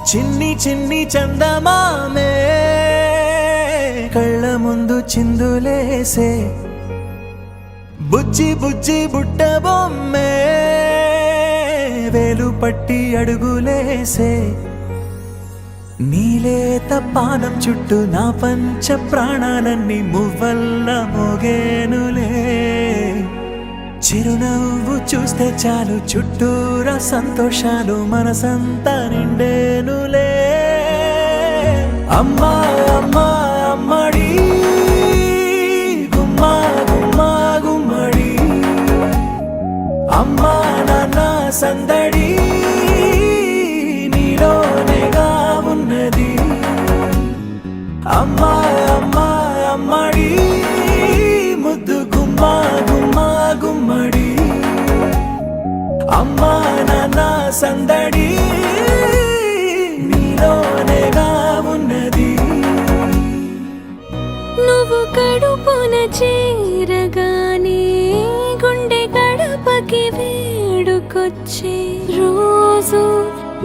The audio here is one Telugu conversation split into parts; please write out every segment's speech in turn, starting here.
చిన్ని చిన్ని చందమామే కళ్ళ ముందు చిందులేసే బుజ్జి బుజ్జి బుట్ట బొమ్మే వేలు పట్టి అడుగులేసే నీలేత పానం చుట్టూ నా పంచ ప్రాణాలన్నీ మువ్వల్ల మోగేనులే చిరునవ్వు చూస్తే చాలు చుట్టూరా సంతోషాలు మనసంతా నిండేనులే అమ్మా అమ్మా అమ్మడి గుమ్మా గుమ్మా గుమ్మడి అమ్మా నాన్న సందడి నీలోనేగా ఉన్నది అమ్మా అమ్మా అమ్మడి ముద్దు గుమ్మా గుమ్మా గుమ్మడి అమ్మా నాన్న సందడి నీలోనేగా ఉన్నది నువ్వు కడుపున చేరగానే గుండె గడపకి వేడుకొచ్చే రోజు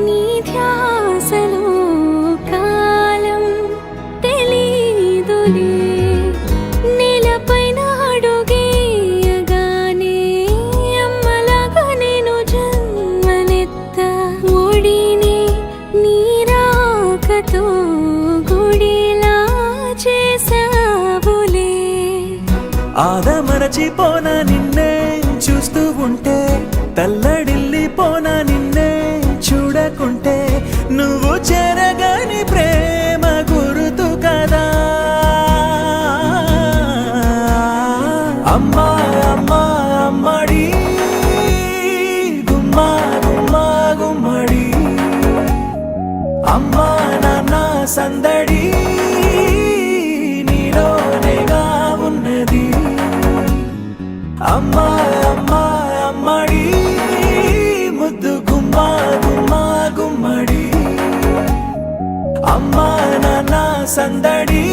నీ ధ్యాసలో కాలం తెలీదులే నేలపైన అడుగేయగానే అమ్మలాగా నేను జన్మనెత్త ఒడిని నీరాకతో గుడిలా చేసావులే ఆదమరచిపోనా నిన్నే చూస్తూ ఉంటే తల్లడిల్లిపోనా నిన్నే చూడకుంటే నువ్వు చెరగని ప్రేమ గురుతు కదా అమ్మా అమ్మా అమ్మడి గుమ్మా గుమ్మా గుమ్మడి అమ్మా నాన్న సందడి నీలోనేగా ఉన్నది అమ్మా అమ్మా అమ్మడి ముద్దు గుమ్మా గుమ్మా గుమ్మడి అమ్మా నాన్న సందడి